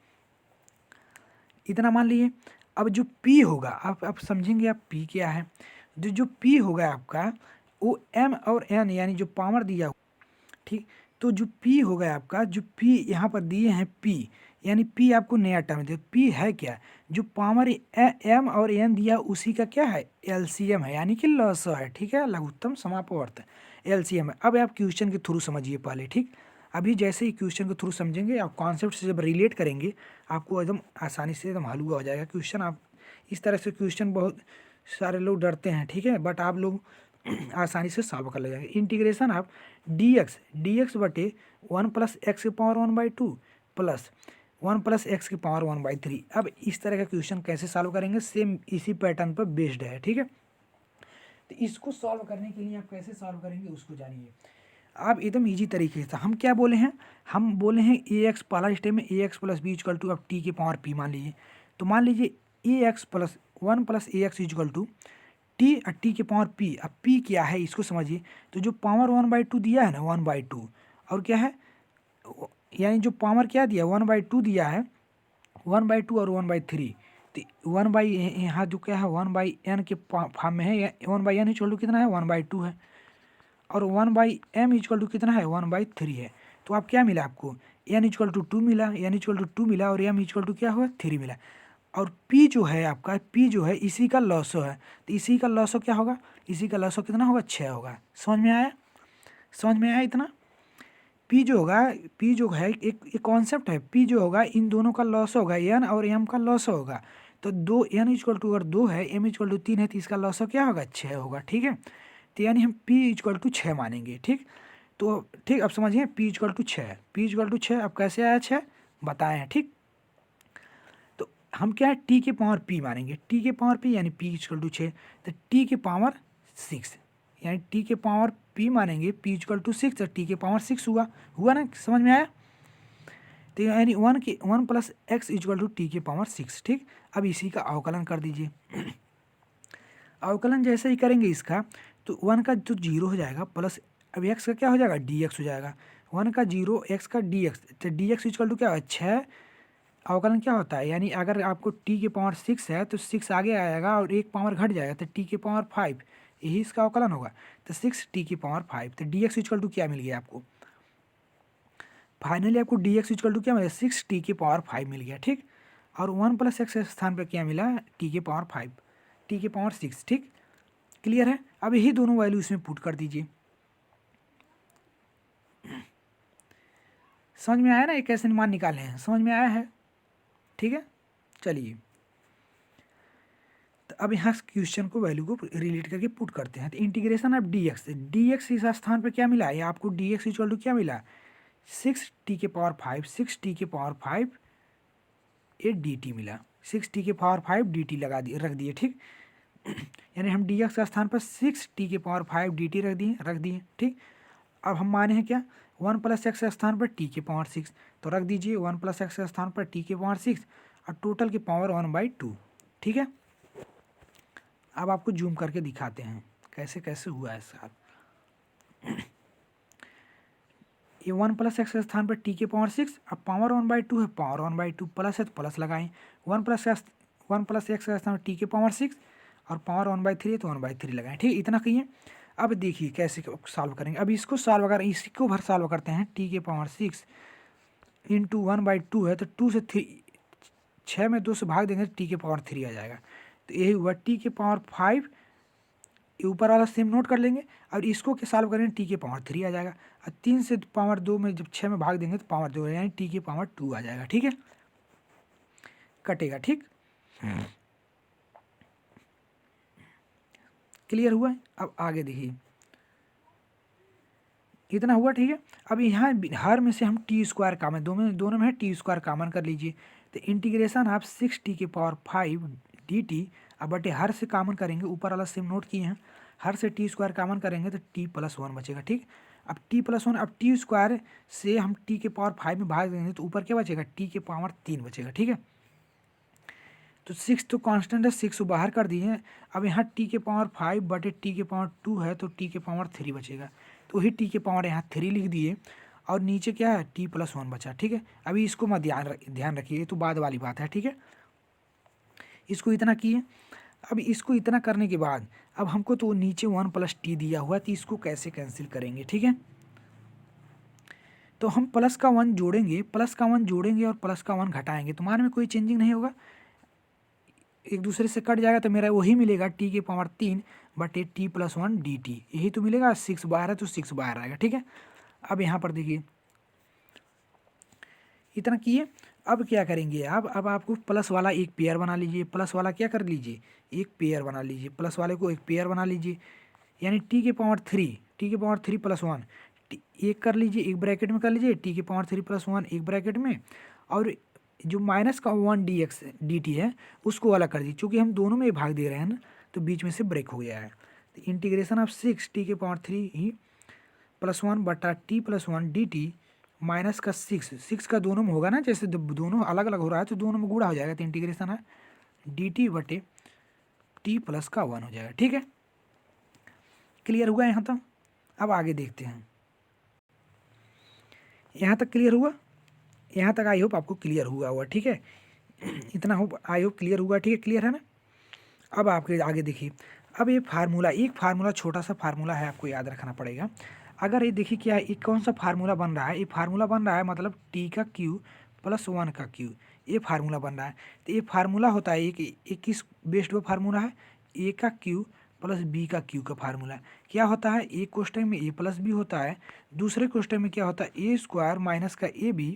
इतना मान लिए। अब जो पी होगा, आप समझेंगे आप पी क्या है। जो पी होगा आपका वो एम और एन यानी जो पावर दिया, ठीक। तो जो पी होगा आपका, जो पी यहाँ पर दिए हैं पी, यानी पी आपको नया टर्म दे, पी है क्या, जो पावर एम और एन दिया उसी का क्या है, एलसीएम है, यानी कि लॉसो है, ठीक है, लघुत्तम समापवर्त एलसीएम है। अब आप क्वेश्चन के थ्रू समझिए पहले, ठीक। अभी जैसे ही क्वेश्चन के थ्रू समझेंगे, आप कॉन्सेप्ट से जब रिलेट करेंगे आपको एकदम आसानी से एकदम हलवा हो जाएगा क्वेश्चन। आप इस तरह से क्वेश्चन बहुत सारे लोग डरते हैं, ठीक है, बट आप लोग आसानी से सॉल्व कर ले जाएंगे। इंटीग्रेशन ऑफ डी एक्स बटे 1 + x के पावर 1/2 प्लस 1 + x के पावर 1/3। अब इस तरह का क्वेश्चन कैसे सॉल्व करेंगे, सेम इसी पैटर्न पर बेस्ड है, ठीक है। तो इसको सॉल्व करने के लिए आप कैसे सॉल्व करेंगे उसको जानिए आप एकदम इजी तरीके से। हम क्या बोले हैं, हम बोले हैं ए एक्स, पहला स्टेप में A x plus B equal to, अब टी के पावर पी मान लीजिए, तो मान लीजिए A x plus 1 + ax equal to T के पावर पी। अब पी क्या है इसको समझिए, तो जो पावर 1/2 दिया है ना, 1/2 और क्या है, यानी जो पावर क्या दिया 1/2 दिया है, 1/2 और 1/3, तो 1 यहाँ जो क्या है 1/n के फॉर्म में है, 1/n इक्वल टू कितना है 1/2 है, और 1/m इक्वल टू कितना है 1/3 है। तो आप क्या मिला आपको, n इक्वल टू 2 मिला, n इक्वल टू 2 मिला, और m इक्वल टू क्या हुआ 3 मिला। और p जो है आपका, p जो है इसी का लॉसो है, तो इसी का लॉसो क्या होगा, इसी का लॉसो कितना होगा 6 होगा। समझ में आया, समझ में आया इतना। p जो होगा, p जो है एक कॉन्सेप्ट है, p जो होगा इन दोनों का लॉस होगा, n और m का लॉस होगा। तो दो n इक्वल टू अगर 2 है, m इक्वल टू 3 है, तो इसका लॉस क्या होगा 6 होगा, ठीक है। तो यानी हम p इक्वल टू 6 मानेंगे, ठीक। तो ठीक, अब समझिए p equal to 6, p equal to 6, अब कैसे आया 6 बताए हैं, ठीक। तो हम क्या है टी के पावर p मानेंगे, टी के पावर p यानी p इक्वल टू 6, तो टी के पावर 6 यानी टी के पावर p मानेंगे, p इक्वल टू 6 और टी के पावर 6 हुआ ना, समझ में आया। तो यानी 1 + x इक्वल टू टी के पावर 6, ठीक। अब इसी का अवकलन कर दीजिए। अवकलन जैसे ही करेंगे इसका, तो 1 का जो 0 हो जाएगा प्लस, अब x का क्या हो जाएगा dx हो जाएगा, 1 का 0 x का dx, तो dx इक्वल टू क्या है 6। अवकलन क्या होता है, यानी अगर आपको t के पावर 6 है तो 6 आगे आएगा और एक पावर घट जाएगा, तो t के पावर 5, यही इसका अवकलन होगा। तो 6 टी के पावर 5, तो dx इक्वल टू क्या मिल गया आपको, फाइनली आपको dx इक्वल टू क्या मिला 6 टी के पावर 5 मिल गया, ठीक। और 1 + x के स्थान पर क्या मिला, टी के पावर 5, टी के पावर 6, ठीक, क्लियर है। अब यही दोनों वैल्यू इसमें पुट कर दीजिए। समझ में आया ना, ये कैसे मान निकाले हैं, समझ में आया है, ठीक है। चलिए तो अब यहाँ क्वेश्चन को वैल्यू को रिलेट करके पुट करते हैं। तो इंटीग्रेशन ऑफ डी एक्स इस स्थान पर क्या मिला है, आपको डी एक्स इक्वल टू क्या मिला, 6t के पावर 5, 6t के पावर 5 ये dt मिला, 6t के पावर 5 dt लगा दिए, रख दिए, ठीक। यानी हम डी एक्स का स्थान पर 6t के पावर 5 dt रख दिए, ठीक। अब हम माने हैं क्या, 1 + x के स्थान पर t के पावर 6, तो रख दीजिए 1 + x के स्थान पर t के पावर 6 और टोटल की पावर 1/2, ठीक है। अब आपको जूम करके दिखाते हैं कैसे कैसे हुआ है साथ। ये 1 + x के स्थान पर t के पावर 6, अब पावर 1/2 है, पावर 1/2 प्लस है तो प्लस लगाएं, 1 + x के स्थान पर t के पावर 6 और पावर 1/3 है तो 1/3 लगाएं, ठीक, इतना कहिए। अब देखिए कैसे सॉल्व करेंगे। अब इसको सॉल्व अगर इसको भर सॉल्व करते हैं, t के पावर 6 इंटू 1/2 है तो 2 से 3, 6 में 2 से भाग देंगे तो t के पावर 3 आ जाएगा। तो यही हुआ t के पावर 5, ऊपर वाला सेम नोट कर लेंगे और इसको के सॉल्व करेंगे t के पावर 3 आ जाएगा और 3 से पावर 2 में जब 6 में भाग देंगे तो पावर 2 यानी t के पावर 2 आ जाएगा, ठीक है, कटेगा, ठीक। क्लियर हुआ है। अब आगे देखिए, इतना हुआ, ठीक है। अब यहाँ हर में से हम t² कॉमन, दोनों में है t² कॉमन कर लीजिए। तो इंटीग्रेशन आप 6t के पावर 5 dt, अब बटे हर से कॉमन करेंगे, ऊपर वाला सेम नोट किए हैं, हर से t² कॉमन करेंगे तो t + 1 बचेगा, ठीक। अब t + 1, अब t² से हम t के पावर 5 में भाग देंगे तो ऊपर क्या बचेगा, t के पावर 3 बचेगा, ठीक है। तो 6 तो कांस्टेंट है, 6 बाहर कर दिए। अब यहाँ t के पावर 5 बटे t के पावर 2 है तो t के पावर 3 बचेगा, तो वही t के पावर यहाँ 3 लिख दिए और नीचे क्या है t + 1 बचा, ठीक है। अभी इसको मत ध्यान रखिए, ये तो बाद वाली बात है, ठीक है। इसको इतना किए। अब इसको इतना करने के बाद अब हमको तो नीचे 1 + t दिया हुआ है, तो इसको कैसे कैंसिल करेंगे, ठीक है। तो हम प्लस का 1 जोड़ेंगे, प्लस का 1 जोड़ेंगे और प्लस का 1 घटाएंगे तो मान में कोई चेंजिंग नहीं होगा, एक दूसरे से कट जाएगा तो मेरा वही मिलेगा t के पावर 3 बटे t + 1 dt, यही तो मिलेगा। 6 बाहर है तो 6 बाहर आएगा, ठीक है। अब यहाँ पर देखिए इतना किए। अब क्या करेंगे, अब आपको प्लस वाला एक पेयर बना लीजिए, प्लस वाला क्या कर लीजिए, एक पेयर बना लीजिए, प्लस वाले को एक पेयर बना लीजिए, यानी t के पावर 3 + 1 एक कर लीजिए, एक ब्रैकेट में कर लीजिए, t के पावर 3 + 1 एक ब्रैकेट में, और जो माइनस का 1 dt है उसको अलग कर दीजिए, क्योंकि हम दोनों में भाग दे रहे हैं ना तो बीच में से ब्रेक हो गया है। तो इंटीग्रेशन ऑफ 6t के पावर 3 ही + 1 बटा t + 1 dt माइनस का 6 का दोनों में होगा ना, जैसे दोनों अलग अलग हो रहा है तो दोनों में गुणा हो जाएगा, तो इंटीग्रेशन है dt बटे t + का 1 हो जाएगा, ठीक है। क्लियर हुआ यहाँ तक। अब आगे देखते हैं, यहाँ तक क्लियर हुआ, यहाँ तक आई होप आपको क्लियर हुआ, ठीक है। इतना होप आई होप क्लियर हुआ, ठीक है, क्लियर है ना। अब आपके आगे देखिए, अब ये फार्मूला, एक फार्मूला छोटा सा फार्मूला है, आपको याद रखना पड़ेगा। अगर ये देखिए क्या है, ये कौन सा फार्मूला बन रहा है, ये फार्मूला बन रहा है मतलब t का q + 1 का q, ये फार्मूला बन रहा है। तो ये फार्मूला होता है एक किस बेस्ड पे फार्मूला है, a का q + b का q का फार्मूला। क्या होता है, एक क्वेश्चन में a + b होता है, दूसरे क्वेश्चन में क्या होता है a² माइनस का ab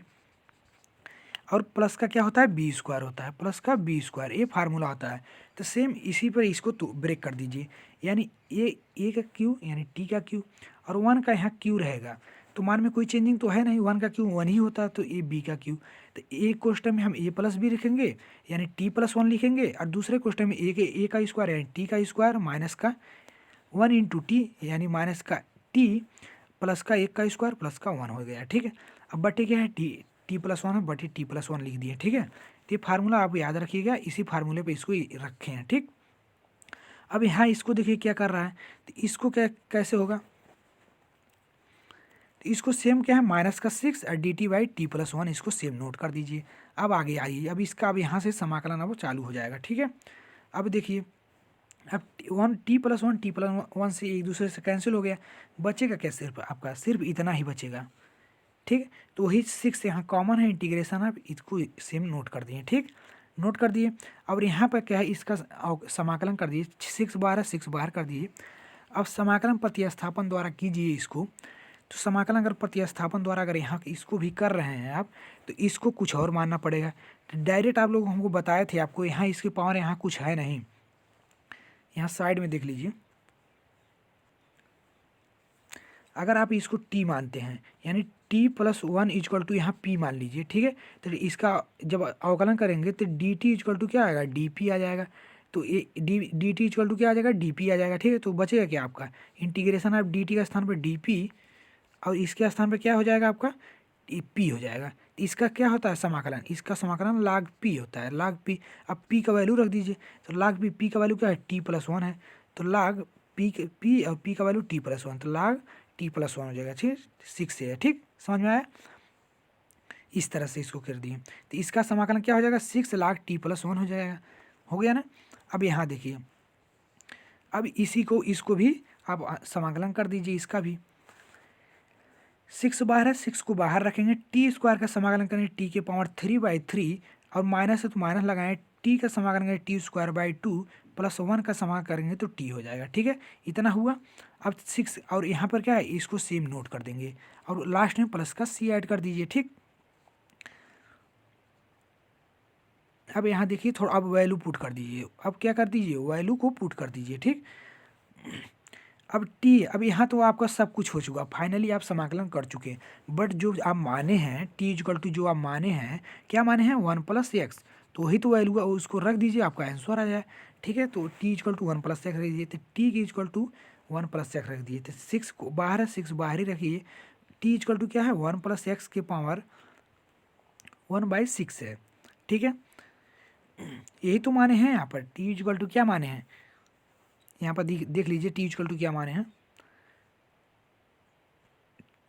और प्लस का क्या होता है b² होता है, प्लस का b², ये फार्मूला होता है। तो सेम इसी पर इसको तो ब्रेक कर दीजिए, यानी ए का q यानी t का q और 1 का यहाँ q रहेगा, तो मान में कोई चेंजिंग तो है नहीं, 1 का q 1 ही होता है, तो ए b का q। तो एक क्वेश्चन में हम a + b लिखेंगे यानी t + 1 लिखेंगे, और दूसरे क्वेश्चन में a का स्क्वायर यानी t का स्क्वायर माइनस का 1 × t यानी माइनस का t प्लस का 1 का स्क्वायर प्लस का 1 हो गया, ठीक है। अब बटे क्या है t + 1 बटे t + 1 लिख दिए, ठीक है। तो ये फार्मूला आप याद रखिएगा, इसी फार्मूले पे इसको रखे हैं, ठीक। अब यहाँ इसको देखिए क्या कर रहा है, तो इसको क्या कैसे होगा, तो इसको सेम क्या है माइनस का 6 और dt/t + 1 इसको सेम नोट कर दीजिए। अब आगे आइए, अब इसका अब यहाँ से समाकलन अब चालू हो जाएगा, ठीक है। अब देखिए, अब t + 1 से एक दूसरे से कैंसिल हो गया, बचेगा क्या, सिर्फ आपका सिर्फ इतना ही बचेगा, ठीक है। तो वही 6 यहाँ कॉमन है, इंटीग्रेशन आप इसको सेम नोट कर दिए, ठीक। नोट कर दिए। और यहाँ पर क्या है, इसका समाकलन कर दिए, 6 बार है 6 बार कर दिए। अब समाकलन प्रतिस्थापन द्वारा कीजिए इसको। तो समाकलन अगर प्रतिस्थापन द्वारा अगर यहाँ इसको भी कर रहे हैं आप, तो इसको कुछ और मानना पड़ेगा। तो डायरेक्ट आप लोग हमको बताए थे, आपको यहाँ इसके पावर यहाँ कुछ है नहीं, यहाँ साइड में देख लीजिए। अगर आप इसको टी मानते हैं, यानी टी प्लस 1 इजक्वल टू यहाँ पी मान लीजिए, ठीक है। तो इसका जब अवकलन करेंगे तो डी टी इजक्वल टू क्या आएगा, डी पी आ जाएगा। तो ये डी टी इजक्वल टू क्या आ जाएगा, डी पी आ जाएगा, ठीक है। तो बचेगा क्या आपका, इंटीग्रेशन आप डी टी का स्थान पर डी पी और इसके स्थान पर क्या हो जाएगा आपका, पी हो जाएगा। इसका क्या होता है समाकलन, इसका समाकलन लाग पी होता है, लाग पी। अब पी का वैल्यू रख दीजिए, तो लाग पी का वैल्यू क्या है, टी प्लस 1 है। तो लाग पी और पी का वैल्यू टी प्लस 1, तो लाग टी प्लस 1 हो जाएगा, ठीक, 6 से है, ठीक, समझ में आया। इस तरह से इसको कर दिए, तो इसका समाकलन क्या हो जाएगा, 6 लाख टी प्लस 1 हो जाएगा, हो गया ना। अब यहाँ देखिए, अब इसी को इसको भी आप समाकलन कर दीजिए, इसका भी 6 बाहर है, 6 को बाहर रखेंगे, टी स्क्वायर का समाकलन करेंगे टी के पावर 3/3 और माइनस है तो माइनस लगाएं, टी का समाकलन करेंगे टी स्क्वायर बाई 2 प्लस 1 का समाकलन करेंगे तो टी हो जाएगा, ठीक है। इतना हुआ। अब 6 और यहाँ पर क्या है, इसको सेम नोट कर देंगे और लास्ट में प्लस का सी ऐड कर दीजिए, ठीक। अब यहाँ देखिए थोड़ा, अब वैल्यू पुट कर दीजिए, अब क्या कर दीजिए, वैल्यू को पुट कर दीजिए, ठीक। अब टी, अब यहाँ तो आपका सब कुछ हो चुका, फाइनली आप समाकलन कर चुके हैं। बट जो आप माने हैं टी इक्वल टू, जो आप माने हैं, क्या माने हैं, 1 प्लस एक्स, तो वही तो वैल्यू है, उसको रख दीजिए, आपका आंसर आ जाए, ठीक है। तो t equal to 1 plus x रख दीजिए, तो टी की इक्वल टू 1 प्लस एक्स रख दीजिए, तो 6 को बाहर है, 6 बाहर ही रखिए। टी इक्वल टू क्या है, 1 प्लस एक्स के पावर 1/6 है, ठीक है। यही तो माने हैं यहाँ पर, टी इक्वल टू क्या माने हैं, यहाँ पर देख लीजिए टी इक्वल टू क्या माने हैं,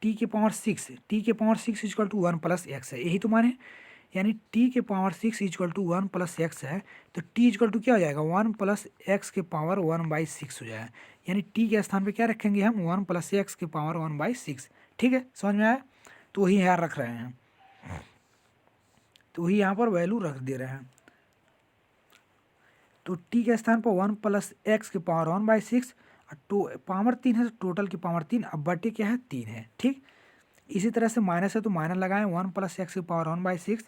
टी के पावर 6, टी के power 6 equal to 1 plus x है, यही तो माने। यानी टी के power 6 equal to 1 plus x है, तो टी इक्वल टू क्या हो जाएगा, 1 प्लस एक्स के पावर 1/6 हो जाएगा। यानी टी के स्थान पे क्या रखेंगे हम, 1 प्लस एक्स के पावर 1/6, ठीक है, समझ में आया। तो वही यहाँ रख रहे हैं, तो वही यहाँ पर वैल्यू रख दे रहे हैं। तो टी के स्थान पर 1 प्लस एक्स के पावर 1/6, तो पावर 3 है, तो टोटल की पावर 3, अब बटे क्या है, 3 है, ठीक। इसी तरह से माइनस है तो माइनस लगाएं, 1 प्लस एक्स की पावर 1/6,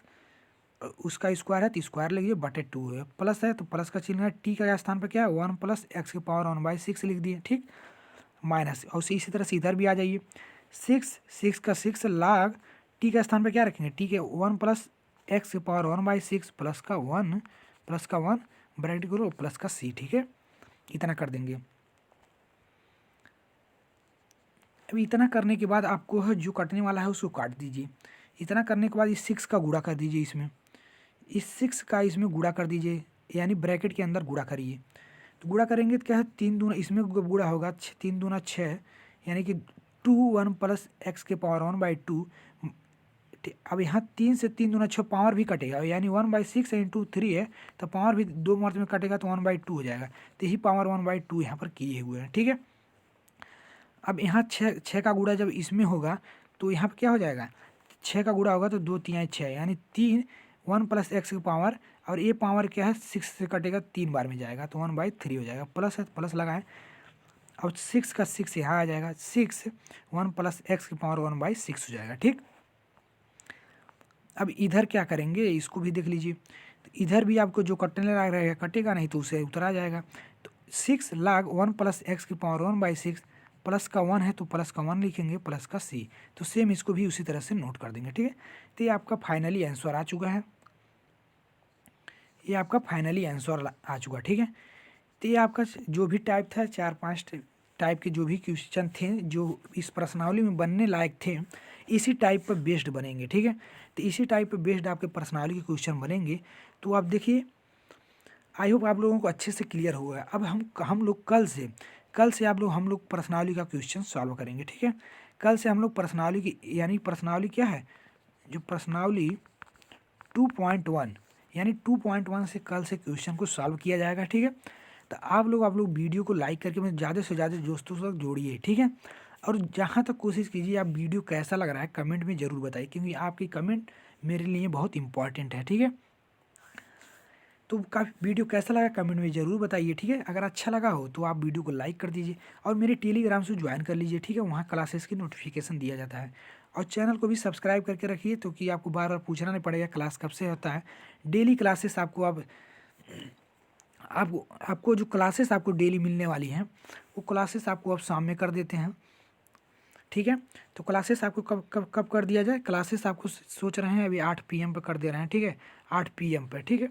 उसका स्क्वायर है तो स्क्वायर लिखिए, बटे 2 है, प्लस है तो प्लस का चिन्ह है, टी का स्थान पर क्या है, 1 प्लस एक्स की पावर 1/6 लिख दिए, ठीक। माइनस, और इसी तरह से इधर भी आ जाइए, 6 का 6 लाग, टी का स्थान पर क्या रखेंगे, टी के 1 प्लस एक्स की पावर 1/6 प्लस का 1 ब्रैकेट करो प्लस का सी, ठीक है। इतना कर देंगे। अब इतना करने के बाद आपको जो कटने वाला है उसको काट दीजिए। इतना करने के बाद इस 6 का गुणा कर दीजिए, इसमें इस 6 का इसमें गुणा कर दीजिए, यानी ब्रैकेट के अंदर गुणा करिए। तो गुणा करेंगे तो क्या है, 3 दूना, इसमें गुणा होगा 3 दूना 6, यानी कि 2 1 प्लस एक्स के पावर 1/2। अब यहाँ 3 से 3 दूना 6, पावर भी कटेगा, यानी 1/6 इंटू 3 है, तो पावर भी 2 मात्रा में कटेगा तो 1/2 हो जाएगा। तो यही पावर 1/2 यहाँ पर किए हुए हैं, ठीक है। अब यहाँ 6 का गुणा जब इसमें होगा तो यहाँ पर क्या हो जाएगा, 6 का गुणा होगा तो 2 3 6, यानी 3 1 प्लस एक्स की पावर, और ये पावर क्या है, 6 से कटेगा 3 बार में जाएगा तो 1/3 हो जाएगा, प्लस है तो प्लस लगाएं। अब 6 का 6 यहाँ आ जाएगा, 6 1 प्लस एक्स की पावर 1/6 हो जाएगा, ठीक। अब इधर क्या करेंगे, इसको भी देख लीजिए, तो इधर भी आपको जो कटने लग रहेगा कटेगा नहीं तो उसे उतरा जाएगा। तो 6 लाग 1 प्लस एक्स की पावर 1/6, प्लस का 1 है तो प्लस का 1 लिखेंगे, प्लस का सी, तो सेम इसको भी उसी तरह से नोट कर देंगे, ठीक है। तो ये आपका फाइनली आंसर आ चुका है, ये आपका फाइनली आंसर आ चुका, ठीक है। तो ये आपका जो भी टाइप था, 4-5 टाइप के जो भी क्वेश्चन थे जो इस प्रश्नावली में बनने लायक थे, इसी टाइप पर बेस्ड बनेंगे, ठीक है। तो इसी टाइप पर बेस्ड आपके प्रश्नावली के क्वेश्चन बनेंगे। तो आप देखिए, आई होप आप लोगों को अच्छे से क्लियर हुआ है। अब हम लोग कल से हम लोग प्रश्नावली का क्वेश्चन सॉल्व करेंगे, ठीक है। कल से हम लोग प्रश्नावली की, यानी प्रश्नावली क्या है, जो प्रश्नावली 2.1, यानी 2.1 से कल से क्वेश्चन को सॉल्व किया जाएगा, ठीक है। तो आप लोग वीडियो को लाइक करके मुझे ज़्यादा से ज़्यादा दोस्तों तक जोड़िए, ठीक है। और जहाँ तक कोशिश कीजिए, आप वीडियो कैसा लग रहा है कमेंट में ज़रूर बताइए, क्योंकि आपकी कमेंट मेरे लिए बहुत इंपॉर्टेंट है, ठीक है। तो काफ़ी वीडियो कैसा लगा कमेंट में ज़रूर बताइए, ठीक है। अगर अच्छा लगा हो तो आप वीडियो को लाइक कर दीजिए और मेरे टेलीग्राम से ज्वाइन कर लीजिए, ठीक है। वहाँ क्लासेस की नोटिफिकेशन दिया जाता है और चैनल को भी सब्सक्राइब करके रखिए, तो कि आपको बार बार पूछना नहीं पड़ेगा क्लास कब से होता है। डेली क्लासेस आपको अब आपको आपको जो क्लासेस आपको डेली मिलने वाली हैं वो क्लासेस आपको अब शाम में कर देते हैं, ठीक है। तो क्लासेस आपको कब कब कब कर दिया जाए, क्लासेस आपको सोच रहे हैं अभी 8 PM पर कर दे रहे हैं, ठीक है। 8 PM पर, ठीक है,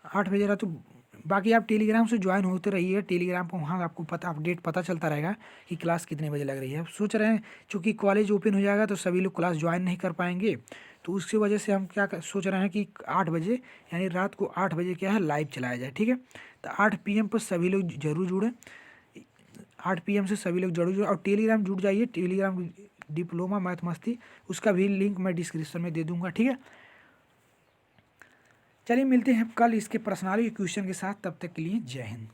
8 बजे रहा। तो बाकी आप टेलीग्राम से ज्वाइन होते रहिए टेलीग्राम पर, वहाँ आपको पता अपडेट पता चलता रहेगा कि क्लास कितने बजे लग रही है। अब सोच रहे हैं चूँकि कॉलेज ओपन हो जाएगा तो सभी लोग क्लास ज्वाइन नहीं कर पाएंगे, तो उसकी वजह से हम सोच रहे हैं कि 8 बजे यानी रात को 8 बजे क्या है लाइव चलाया जाए, ठीक है। तो 8 PM पर सभी लोग जरूर जुड़ें, 8 PM से सभी लोग जरूर जुड़े और टेलीग्राम जुड़ जाइए। टेलीग्राम डिप्लोमा मैथ मस्ती, उसका भी लिंक मैं डिस्क्रिप्शन में दे दूंगा, ठीक है। चलिए मिलते हैं कल इसके पर्सनली क्वेश्चन के साथ, तब तक के लिए जय हिंद।